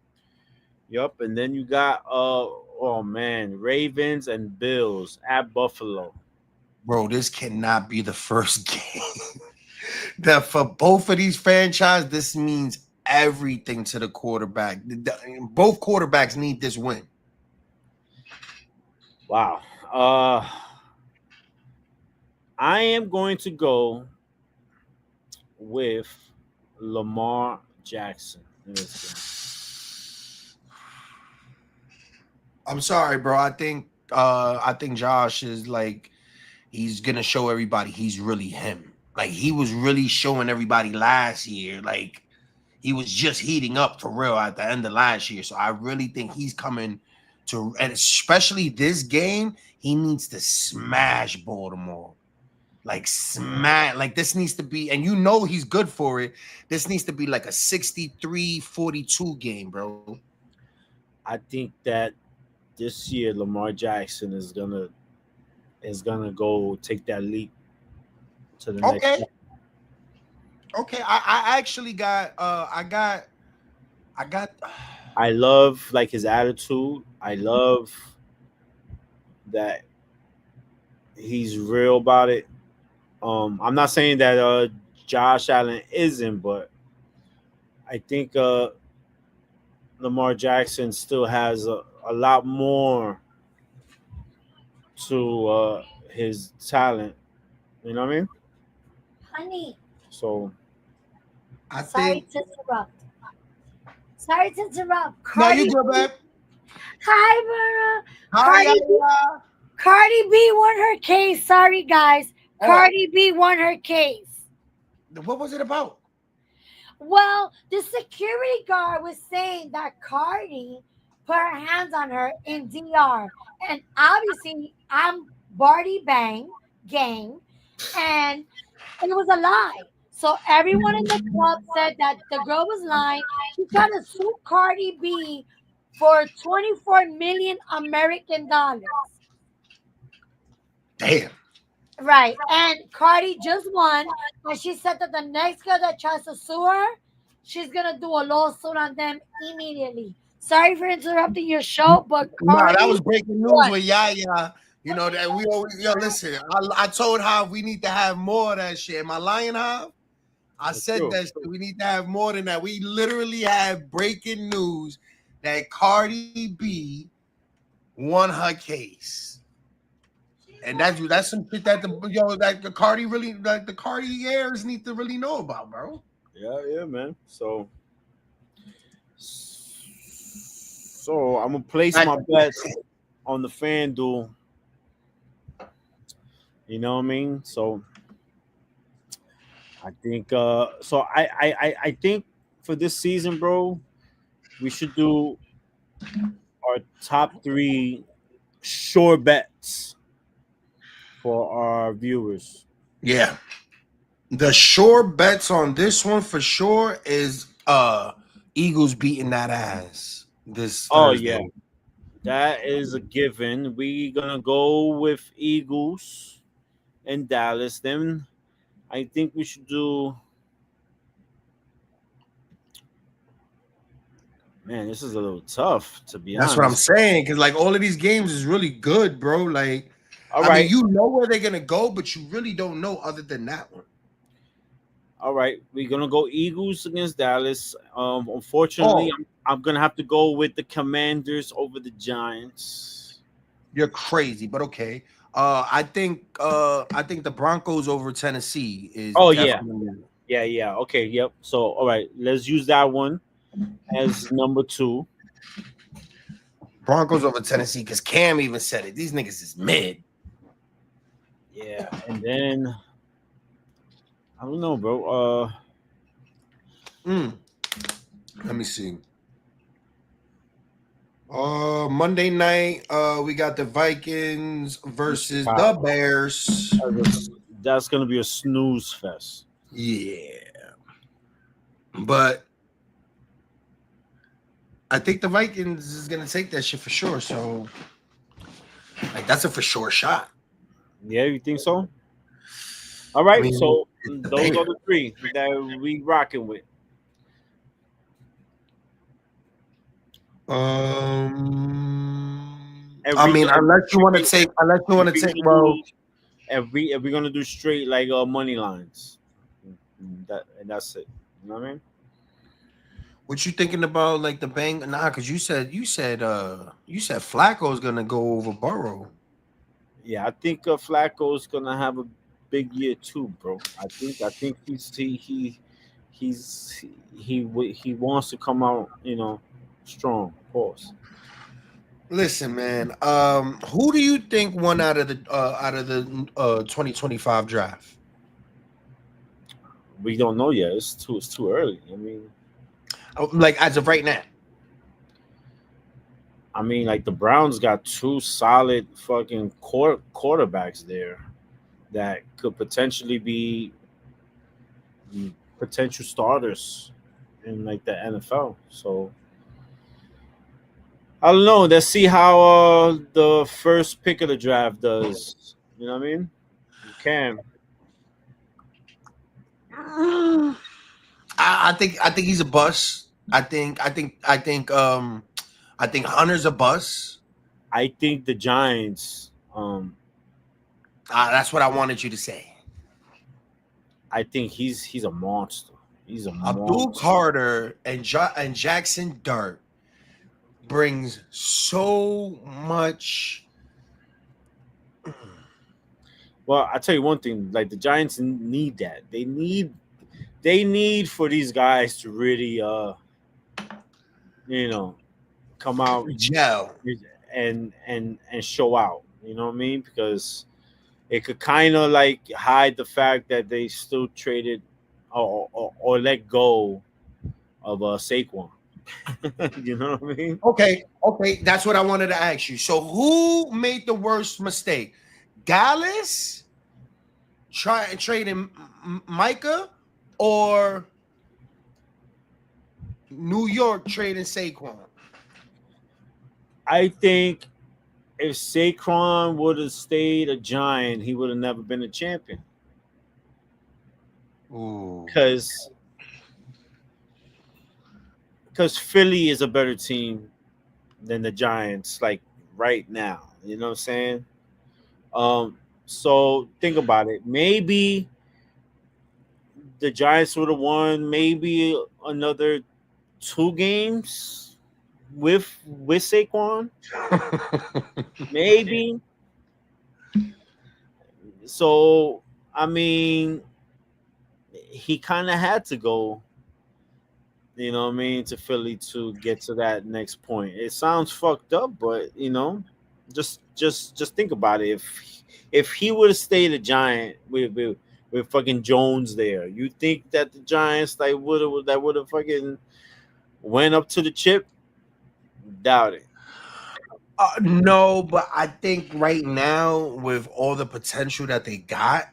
Yup, and then you got oh man, Ravens and Bills at Buffalo.
Bro, this cannot be the first game. That for both of these franchises, this means everything to the quarterback. Both quarterbacks need this win.
Wow. I am going to go with Lamar Jackson in this
I'm sorry, bro. I think Josh is like he's gonna show everybody he's really him. Like he was really showing everybody last year. Like he was just heating up for real at the end of last year. So I really think he's coming to, and especially this game, he needs to smash Baltimore. Like smash, like this needs to be, and you know he's good for it. This needs to be like a 63-42 game, bro.
I think that this year Lamar Jackson is gonna go take that leap to the next
Okay.
level.
Okay. I actually got
I love like his attitude. I love that he's real about it. I'm not saying that Josh Allen isn't, but I think Lamar Jackson still has a lot more to his talent. You know what I mean?
Honey,
So
I
sorry
think
to interrupt. Sorry to interrupt.
no, you good, babe.
Hi, Vera.
Hi,
Cardi B won her case. Sorry, guys.
Oh.
Cardi B won her case.
What was it about?
Well, the security guard was saying that Cardi put her hands on her in DR. And obviously, I'm Barty Bang gang. And it was a lie. So everyone in the club said that the girl was lying. She tried to sue Cardi B for 24 million American dollars.
Damn.
Right. And Cardi just won. And she said that the next girl that tries to sue her, she's going to do a lawsuit on them immediately. Sorry for interrupting your show, but
Nah,
Cardi
that was breaking news
won.
with Yaya. You know that we always listen. I told Hav we need to have more of that shit. Am I lying, Hav? I said
true.
that shit. We need to have more than that. We literally have breaking news that Cardi B won her case. And that's some shit that the Cardi really, like the Cardi heirs need to really know about, bro.
yeah, man. So I'm gonna place my bets on the FanDuel. You know what I mean? So I think I think for this season, bro, we should do our top 3 sure bets for our viewers.
Yeah. The sure bets on this one for sure is Eagles beating that ass this
Oh
Thursday.
yeah. That is a given. We gonna go with Eagles and Dallas. Then I think we should do. Man, this is a little tough to be honest.
That's what I'm saying. Because like all of these games is really good, bro. Like,
All
I
right,
mean, you know where they're gonna go, but you really don't know other than that one.
all right. We're gonna go Eagles against Dallas. Unfortunately, I'm gonna have to go with the Commanders over the Giants.
You're crazy, but okay. I think the Broncos over Tennessee is.
Oh yeah,
definitely-
yeah. Okay, yep. So all right, let's use that one as number 2.
Broncos over Tennessee because Cam even said it. These niggas is mid.
Yeah, and then I don't know, bro.
Let me see. Monday night, we got the Vikings versus the Bears.
That's gonna be a snooze fest.
Yeah, but I think the Vikings is gonna take that shit for sure. So, like, that's a for sure shot.
Yeah, you think so? All
I
right,
mean,
so
it's a
those are
banger.
the three that we rocking with. And
I
we
mean, unless you want
if
to
we
take,
gonna
well,
do if we're gonna do straight like money lines, that's it. You know what I mean?
what you thinking about, like the bang? Nah, because you said Flacco's gonna go over Burrow.
Yeah, I think Flacco's gonna have a big year too, bro. I think he's he wants to come out, strong, of course.
Listen, man. Who do you think won out of the 2025 draft?
We don't know yet. It's too early.
Like as of right now.
Like the Browns got two solid fucking quarterbacks there that could potentially be potential starters in like the NFL. So I don't know. Let's see how the first pick of the draft does. You know what I mean? Cam.
I think he's a bust. I think Hunter's a bust.
I think the Giants.
That's what I wanted you to say.
I think he's a monster. He's a
Abdul
monster.
Carter and Jackson Dart brings so much.
Well, I tell you one thing. Like the Giants need that. They need for these guys to really you know come out
Gel.
and show out. You know what I mean? Because it could kind of like hide the fact that they still traded or let go of Saquon. You know what I mean?
Okay, that's what I wanted to ask you. So, who made the worst mistake? Dallas trading Micah, or New York trading Saquon?
I think if Saquon would have stayed a Giant, he would have never been a champion.
Ooh.
Because Philly is a better team than the Giants, like right now. You know what I'm saying? So think about it. Maybe the Giants would have won maybe another two games with Saquon. Maybe. So he kind of had to go. You know what I mean, to Philly to get to that next point. It sounds fucked up, but just think about it. If he would have stayed a Giant with fucking Jones there, you think that the Giants like would have fucking went up to the chip? Doubt it.
No, but I think right now, with all the potential that they got,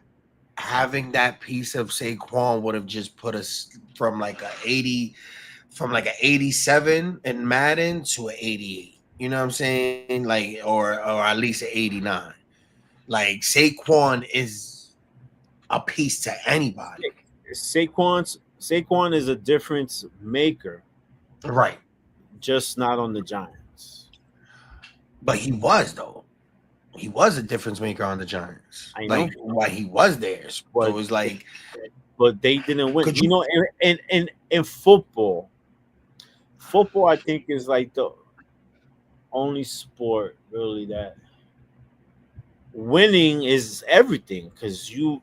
having that piece of Saquon would have just put us from like a 87 in Madden to an 88. You know what I'm saying? Like, or at least an 89. Like Saquon is a piece to anybody.
Saquon is a difference maker,
Right.
just not on the Giants.
But he was though. He was a difference maker on the Giants.
I know,
Like why he was there. So it
but
was like,
they didn't win.
could you
In football, I think is like the only sport really that winning is everything because you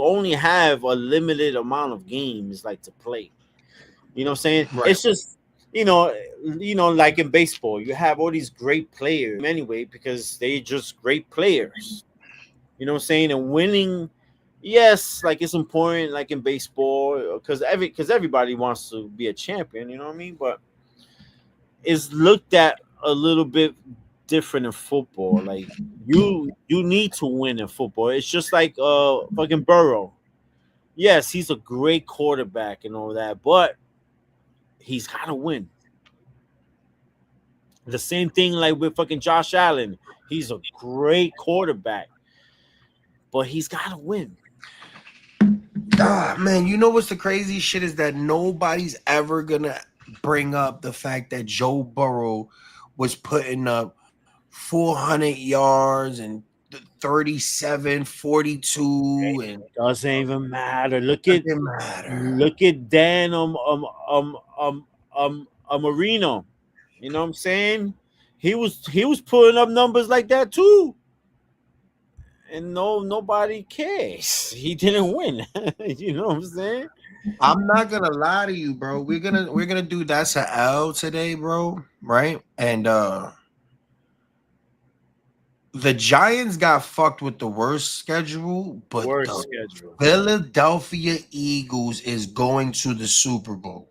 only have a limited amount of games like to play. You know what I'm saying?
right.
It's just like in baseball, you have all these great players anyway because they just great players. You know what I'm saying? And winning, yes, like it's important, like in baseball, because everybody wants to be a champion. You know what I mean? But it's looked at a little bit different in football. Like you need to win in football. It's just like fucking Burrow. Yes, he's a great quarterback and all that, but he's gotta win. The same thing like with fucking Josh Allen. He's a great quarterback, but he's got to win.
Ah, man, you know what's the crazy shit is that nobody's ever gonna bring up the fact that Joe Burrow was putting up 400 yards and 37, 42, and
Doesn't even matter.
it didn't matter.
Look at Dan Marino. You know what I'm saying? He was putting up numbers like that too. And nobody cares. He didn't win. You know what I'm saying?
I'm not gonna lie to you, bro. We're gonna do that's a L today, bro. Right? And the Giants got fucked with the worst schedule, but
Worst
the
schedule.
Philadelphia Eagles is going to the Super Bowl.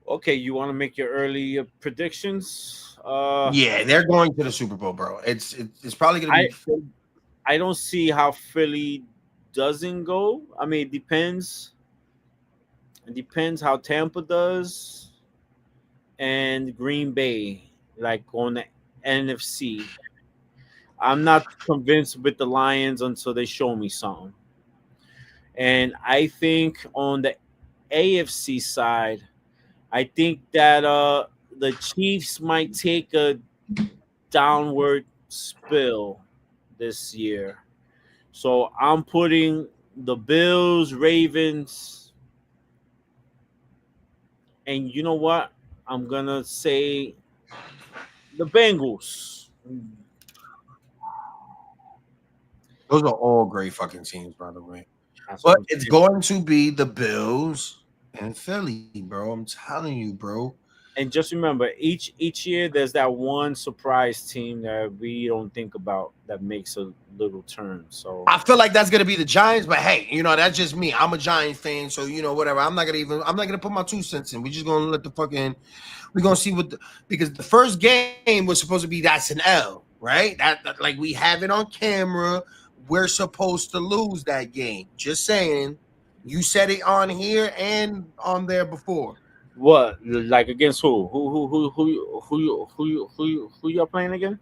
Okay, you want to make your early predictions?
Yeah, they're going to the Super Bowl, bro. It's probably gonna be.
I don't see how Philly doesn't go. I mean, it depends. It depends how Tampa does and Green Bay, like on the NFC. I'm not convinced with the Lions until they show me something. And I think on the AFC side, I think that the Chiefs might take a downward spill this year. So I'm putting the Bills, Ravens, and you know what? I'm gonna say the Bengals.
Those are all great fucking teams, by the way.
That's what
But
I'm
it's
saying.
going to be the Bills and Philly, bro. I'm telling you, bro.
And just remember, each year there's that one surprise team that we don't think about that makes a little turn. So
I feel like that's gonna be the Giants, but hey, that's just me. I'm a Giants fan, so whatever. I'm not gonna put my 2 cents in. We're just gonna let we're gonna see because the first game was supposed to be that's an L, right? That like we have it on camera. We're supposed to lose that game. Just saying. You said it on here and on there before.
what, like against who? Who y'all playing again?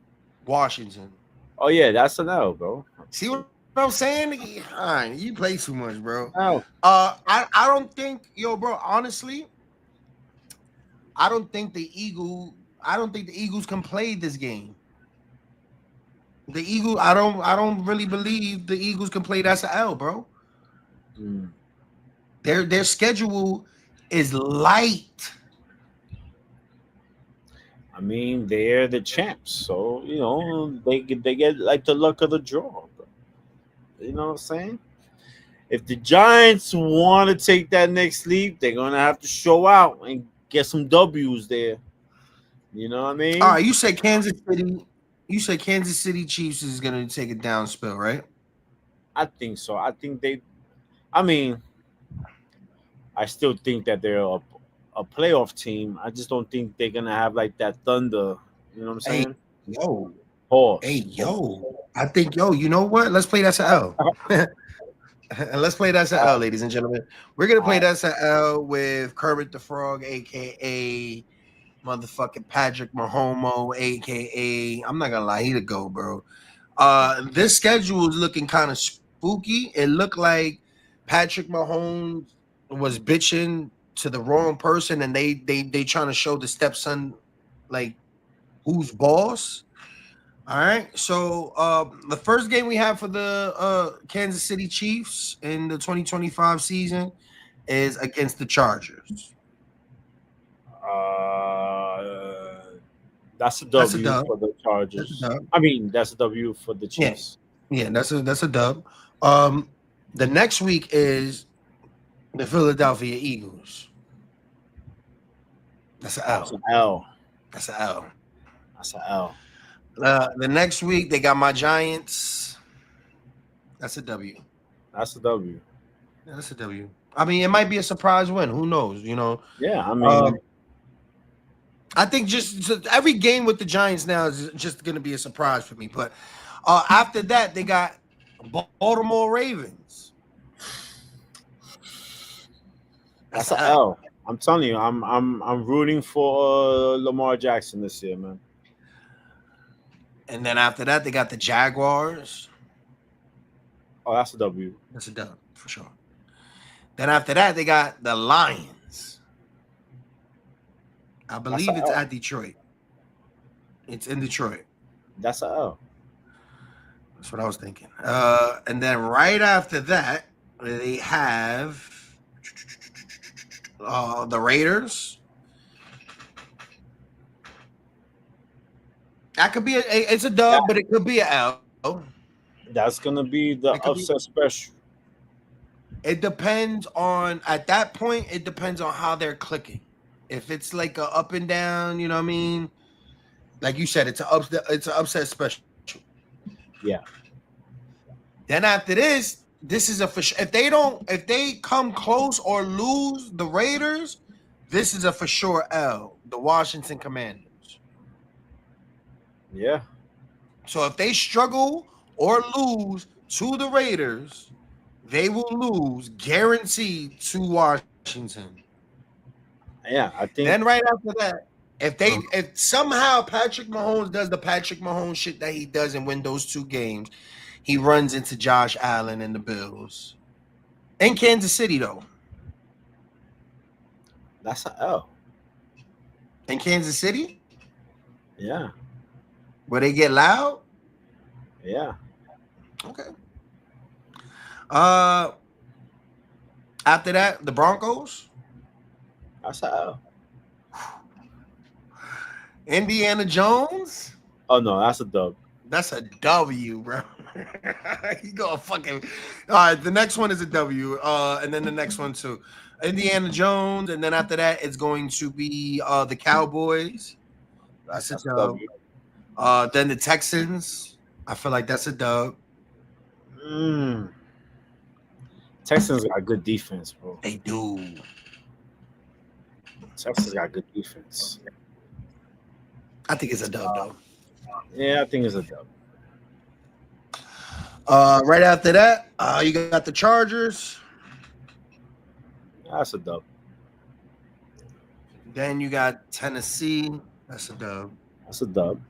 Washington.
Oh yeah, that's an L, bro.
See what I'm saying? You play too much, bro.
Oh,
I don't think, bro, honestly, I don't think the Eagles can play this game. The Eagles, I don't really believe the Eagles can play that's an L, bro.
mm.
Their schedule is light.
I mean, they're the champs, so they get like the luck of the draw. Bro. You know what I'm saying? If the Giants want to take that next leap, they're gonna have to show out and get some W's there. You know what I mean?
All right, you say Kansas City. You say Kansas City Chiefs is gonna take a down spill, right?
I think so. I think I mean, I still think that they're a playoff team. I just don't think they're gonna have like that thunder. You know what I'm
Hey,
saying?
yo,
Horse.
I think, you know what? Let's play that's an L. Let's play that's an L, ladies and gentlemen. We're gonna play that's an L with Kermit the Frog, aka motherfucking Patrick Mahomes, aka I'm not gonna lie, he the go, bro. This schedule is looking kind of spooky. It looked like Patrick Mahomes was bitching to the wrong person, and they trying to show the stepson like who's boss. All right, so the first game we have for the Kansas City Chiefs in the 2025 season is against the Chargers.
That's a
That's a
W
dub.
for the Chargers.
That's a dub.
I mean, that's a W for the Chiefs.
Yeah, that's a dub. The next week is the Philadelphia Eagles. That's an
That's
L.
an L.
That's an L.
That's an L.
The next week they got my Giants. That's a W.
That's a W.
Yeah, that's a W. I mean, it might be a surprise win. Who knows?
Yeah, I mean,
I think just every game with the Giants now is just going to be a surprise for me. But after that, they got Baltimore Ravens.
that's an L. I'm telling you, I'm rooting for Lamar Jackson this year, man.
And then after that, they got the Jaguars.
Oh, that's a W.
That's a dub for sure. Then after that, they got the Lions. I
That's a
believe it's
L.
at Detroit. It's in Detroit.
That's a L.
That's what I was thinking. And then right after that, they have the Raiders. That could be it's a dub, but it could be an L.
That's gonna be the
It could be.
upset special.
It depends on at that point. It depends on how they're clicking. If it's like a up and down, you know what I mean. Like you said, it's an upset special.
Yeah.
Then after this is a for sure. If they come close or lose the Raiders, this is a for sure L. The Washington Commanders.
Yeah.
So if they struggle or lose to the Raiders, they will lose guaranteed to Washington.
Yeah, I think.
Then right after that, if somehow Patrick Mahomes does the Patrick Mahomes shit that he does and win those 2 games, he runs into Josh Allen and the Bills. In Kansas City, though.
That's a L.
In Kansas City?
Yeah.
Where they get loud?
Yeah.
Okay. After that, the Broncos.
That's a L.
Indiana Jones.
Oh no, that's a dub.
That's a W, bro. You go fucking. All right, the next one is a W. And then the next one too. Indiana Jones, and then after that, it's going to be the Cowboys. That's a dub. Then the Texans. I feel like that's a dub.
Texans got good defense, bro.
They do.
Texans got good defense.
I think it's a dub, though.
Yeah, I think it's a dub.
Right after that, you got the Chargers.
That's a dub.
Then you got Tennessee. That's a dub.
That's a dub.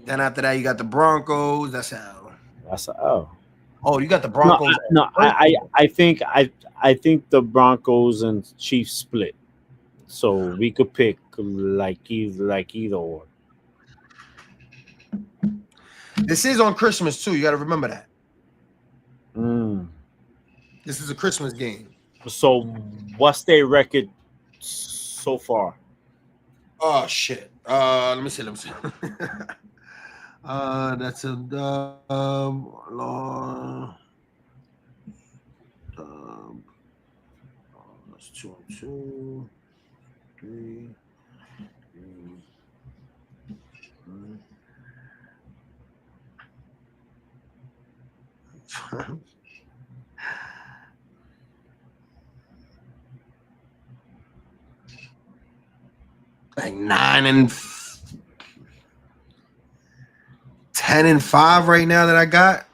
Then after that, you got the Broncos. That's L.
That's a L.
Oh, you got the Broncos.
I think the Broncos and Chiefs split. So we could pick either or.
This is on Christmas too. You got to remember that. This is a Christmas game.
So what's their record so far?
Oh shit. Let me see. That's a long. That's 2-2, 3. Like 10-5 right now that I got.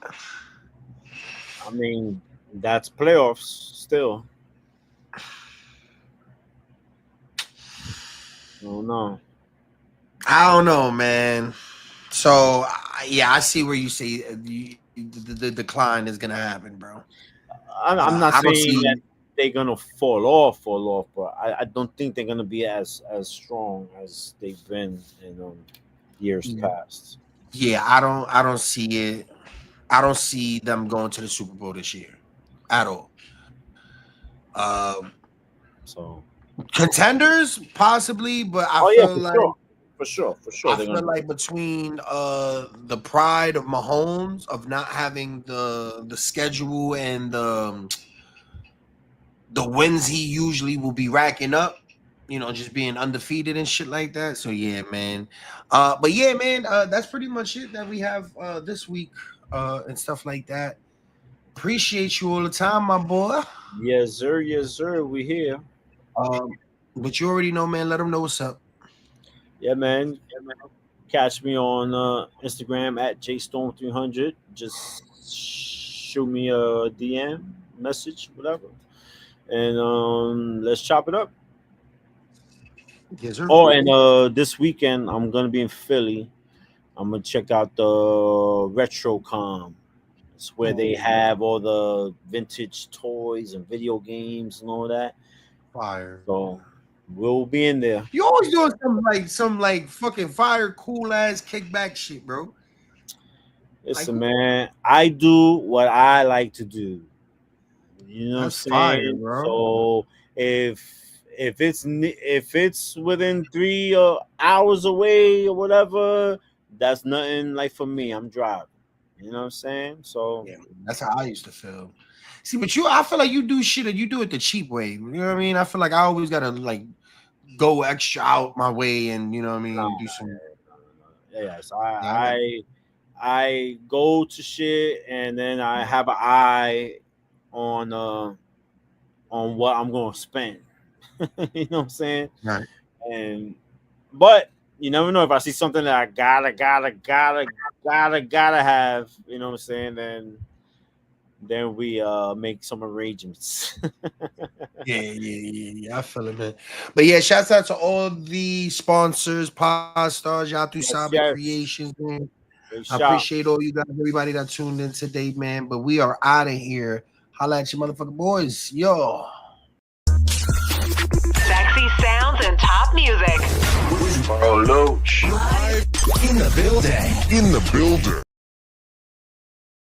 I mean, that's playoffs still.
I don't know, man. So yeah, I see where you say the decline is gonna happen, bro.
I'm not saying that they're gonna fall off, but I don't think they're gonna be as strong as they've been in years past.
Yeah, I don't see it. I don't see them going to the Super Bowl this year at all.
So
contenders possibly, but I feel like
for sure.
I feel like between the pride of Mahomes of not having the schedule and the wins he usually will be racking up, just being undefeated and shit like that. So yeah, man. But yeah, man, that's pretty much it that we have this week and stuff like that. Appreciate you all the time, my boy.
Yes, sir. We here.
But you already know, man. Let them know what's up.
Yeah, man. Catch me on Instagram at jstorm300. Just shoot me a DM message, whatever, and let's chop it up.
Yes, sir.
Oh, and this weekend I'm gonna be in Philly. I'm gonna check out the RetroCon It's where they have all the vintage toys and video games and all that.
Fire.
So we'll be in there.
You always doing some fucking fire, cool ass kickback shit, bro.
Listen, man, I do what I like to do. You know
That's
what I'm
fire,
saying?
bro.
So if it's within 3 hours away or whatever, that's nothing like for me. I'm driving. You know what I'm saying? So
Yeah, that's how I used to feel. See, but I feel like you do shit and you do it the cheap way. You know what I mean? I feel like I always gotta like go extra out my way and you know what I mean, do some.
yeah. So I go to shit and then I have an eye on what I'm gonna spend. You know what I'm saying?
Right.
But you never know if I see something that I gotta have, you know what I'm saying, then we make some arrangements.
Yeah. I feel it, man. But yeah, shouts out to all the sponsors, Pod Stars, y'all through Sabe Creations, man. I appreciate all you guys, everybody that tuned in today, man. But we are out of here. Holla at your motherfucking boys. Yo.
Sexy sounds and top music.
Loach. Live in the building.